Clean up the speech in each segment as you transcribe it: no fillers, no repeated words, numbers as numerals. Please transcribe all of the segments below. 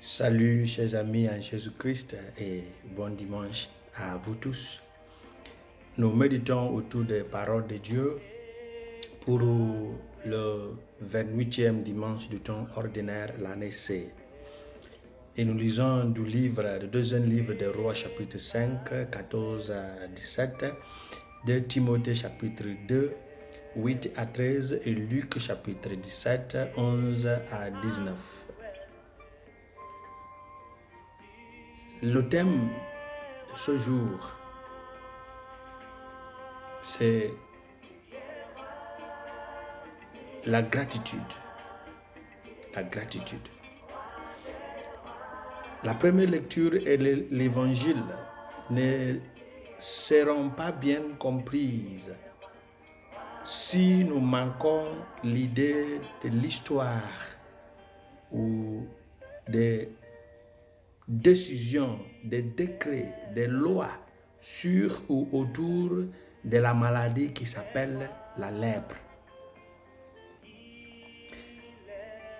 Salut chers amis en Jésus-Christ et bon dimanche à vous tous. Nous méditons autour des paroles de Dieu pour le 28e dimanche du temps ordinaire, l'année C. Et nous lisons du deuxième livre des Rois, chapitre 5, 14 à 17, de Timothée, chapitre 2, 8 à 13 et Luc, chapitre 17, 11 à 19. Le thème de ce jour, c'est la gratitude. La gratitude. La première lecture et l'évangile ne seront pas bien comprises si nous manquons l'idée de l'histoire ou des décisions, des décrets, des lois sur ou autour de la maladie qui s'appelle la lèpre.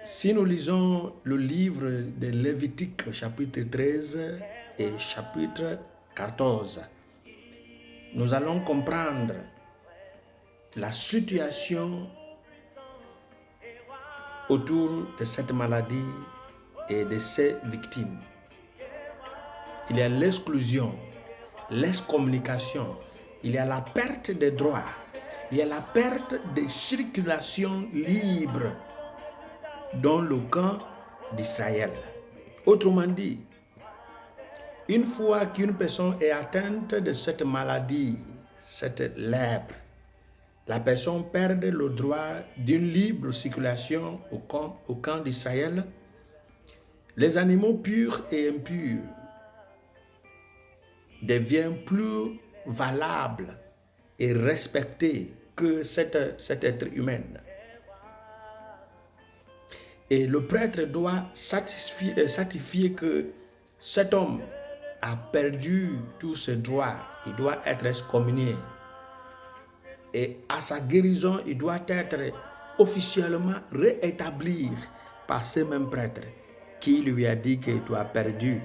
Si nous lisons le livre de Lévitique, chapitre 13 et chapitre 14, nous allons comprendre la situation autour de cette maladie et de ses victimes. Il y a l'exclusion, l'excommunication, il y a la perte des droits, il y a la perte de circulation libre dans le camp d'Israël. Autrement dit, une fois qu'une personne est atteinte de cette maladie, cette lèpre, la personne perd le droit d'une libre circulation au camp d'Israël. Les animaux purs et impurs deviennent plus valables et respectés que cet être humain. Et le prêtre doit certifier que cet homme a perdu tous ses droits. Il doit être excommunié. Et à sa guérison, il doit être officiellement réétabli par ce même prêtre qui lui a dit que tu as perdu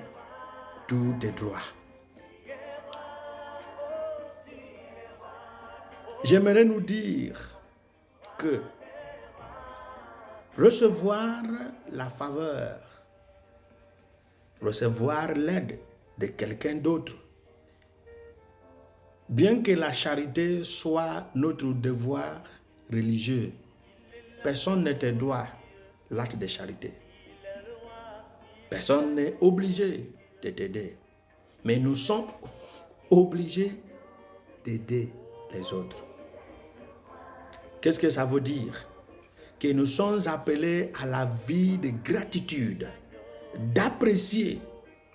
tous tes droits. J'aimerais nous dire que recevoir la faveur, recevoir l'aide de quelqu'un d'autre, bien que la charité soit notre devoir religieux, personne ne te doit l'acte de charité. Personne n'est obligé de t'aider. Mais nous sommes obligés d'aider les autres. Qu'est-ce que ça veut dire? Que nous sommes appelés à la vie de gratitude, d'apprécier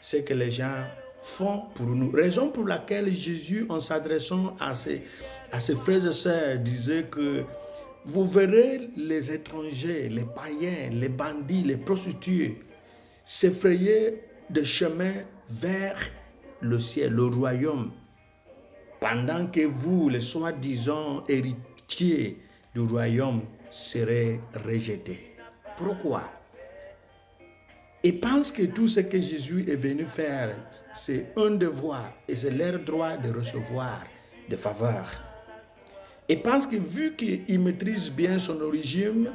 ce que les gens font pour nous. Raison pour laquelle Jésus, en s'adressant à ses frères et sœurs, disait que vous verrez les étrangers, les païens, les bandits, les prostituées s'effrayer de chemin vers le ciel, le royaume, pendant que vous, les soi-disant héritiers du royaume, serez rejetés. Pourquoi? Ils pensent que tout ce que Jésus est venu faire, c'est un devoir et c'est leur droit de recevoir des faveurs. Ils pensent que vu qu'ils maîtrisent bien son origine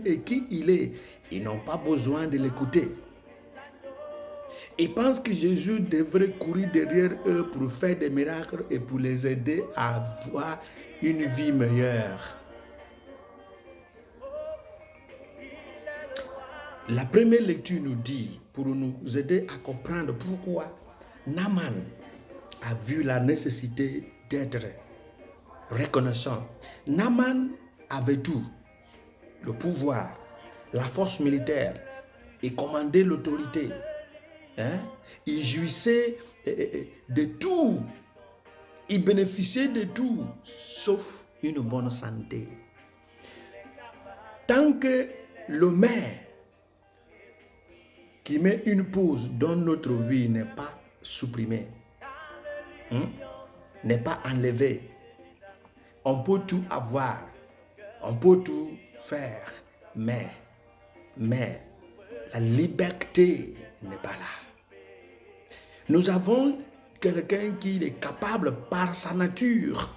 et qui il est, ils n'ont pas besoin de l'écouter. Ils pensent que Jésus devrait courir derrière eux pour faire des miracles et pour les aider à avoir une vie meilleure. La première lecture nous dit, pour nous aider à comprendre pourquoi Naaman a vu la nécessité d'être reconnaissant. Naaman avait tout, le pouvoir, la force militaire, et commandait l'autorité. Il jouissait de tout, il bénéficiait de tout, sauf une bonne santé. Tant que le maire qui met une pause dans notre vie n'est pas supprimé, n'est pas enlevé, on peut tout avoir, on peut tout faire, mais La liberté n'est pas là. Nous avons quelqu'un qui est capable par sa nature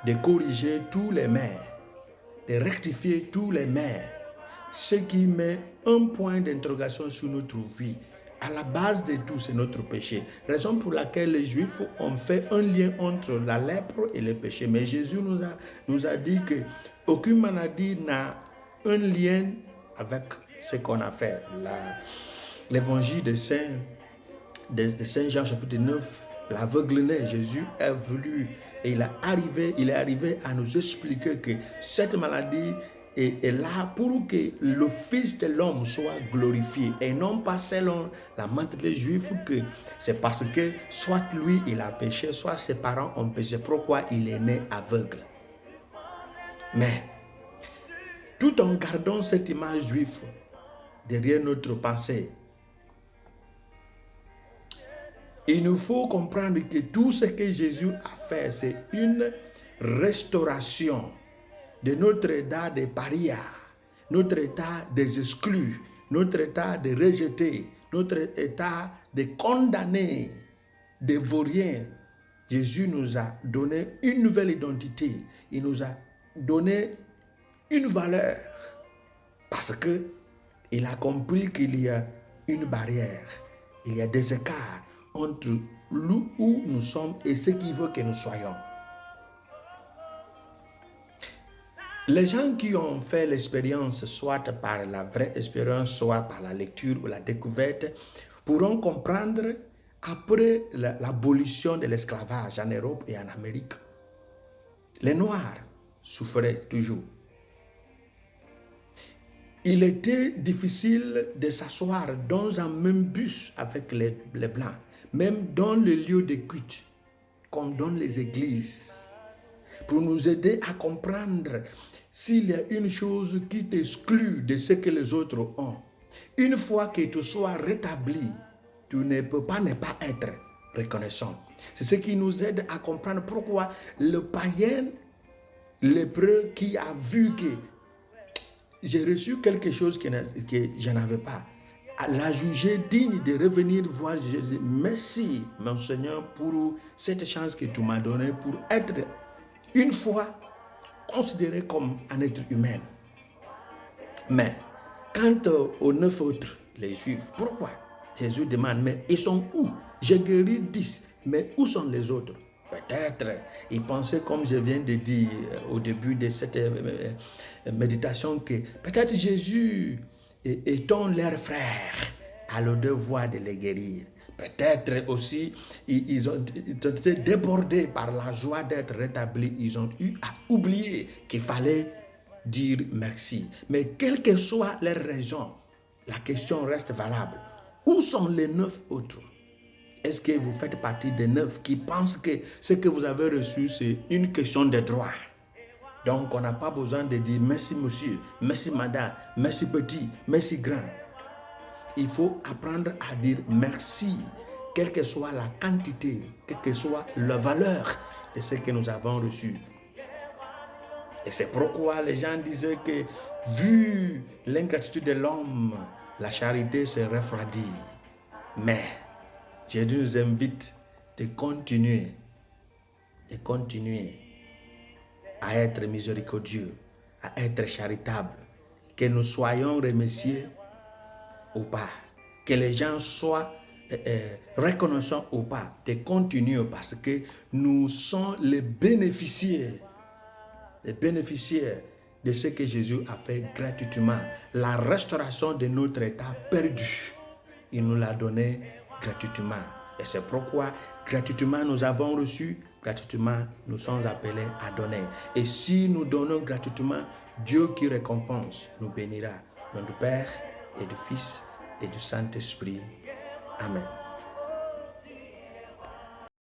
de corriger tous les maires, de rectifier tous les maires, ce qui met un point d'interrogation sur notre vie. À la base de tout, c'est notre péché. Raison pour laquelle les Juifs ont fait un lien entre la lèpre et le péché. Mais Jésus nous a dit qu'aucune maladie n'a un lien avec ce qu'on a fait. L'évangile de Saint Jean, chapitre 9, l'aveugle-né, Jésus est venu et il est arrivé à nous expliquer que cette maladie est là pour que le Fils de l'homme soit glorifié et non pas selon la mentalité juive que c'est parce que soit lui il a péché, soit ses parents ont péché. Pourquoi il est né aveugle? Mais tout en gardant cette image juive derrière notre pensée, il nous faut comprendre que tout ce que Jésus a fait, c'est une restauration de notre état de paria, notre état des exclus, notre état de rejetés, notre état de condamnés, de vauriens. Jésus nous a donné une nouvelle identité. Il nous a donné une valeur parce qu'il a compris qu'il y a une barrière, il y a des écarts entre où nous sommes et ce qu'il veut que nous soyons. Les gens qui ont fait l'expérience, soit par la vraie expérience, soit par la lecture ou la découverte, pourront comprendre après l'abolition de l'esclavage en Europe et en Amérique. Les Noirs souffraient toujours. Il était difficile de s'asseoir dans un même bus avec les Blancs, même dans les lieux de culte, comme dans les églises, pour nous aider à comprendre s'il y a une chose qui t'exclut de ce que les autres ont. Une fois que tu sois rétabli, tu ne peux pas ne pas être reconnaissant. C'est ce qui nous aide à comprendre pourquoi le païen lépreux qui a vu que j'ai reçu quelque chose que je n'avais pas, l'a jugé digne de revenir voir Jésus. Merci, mon Seigneur, pour cette chance que tu m'as donnée pour être une fois considéré comme un être humain. Mais quant aux 9 autres, les Juifs, pourquoi? Jésus demande, mais ils sont où? J'ai guéri 10, mais où sont les autres? Peut-être, ils pensaient, comme je viens de dire au début de cette méditation, que peut-être Jésus étant leur frère a le devoir de les guérir. Peut-être aussi, ils ont été débordés par la joie d'être rétablis. Ils ont eu à oublier qu'il fallait dire merci. Mais quelle que soit leur raison, la question reste valable. Où sont les 9 autres? Est-ce que vous faites partie des 9 qui pensent que ce que vous avez reçu, c'est une question de droit? Donc, on n'a pas besoin de dire merci monsieur, merci madame, merci petit, merci grand. Il faut apprendre à dire merci, quelle que soit la quantité, quelle que soit la valeur de ce que nous avons reçu. Et c'est pourquoi les gens disaient que, vu l'ingratitude de l'homme, la charité se refroidit. Mais Jésus nous invite de continuer à être miséricordieux, à être charitable, que nous soyons remerciés ou pas, que les gens soient reconnaissants ou pas, de continuer parce que nous sommes les bénéficiaires de ce que Jésus a fait gratuitement, la restauration de notre état perdu. Il nous l'a donné gratuitement. Et c'est pourquoi gratuitement nous avons reçu, gratuitement nous sommes appelés à donner. Et si nous donnons gratuitement, Dieu qui récompense nous bénira. Au nom du Père et du Fils et du Saint-Esprit. Amen.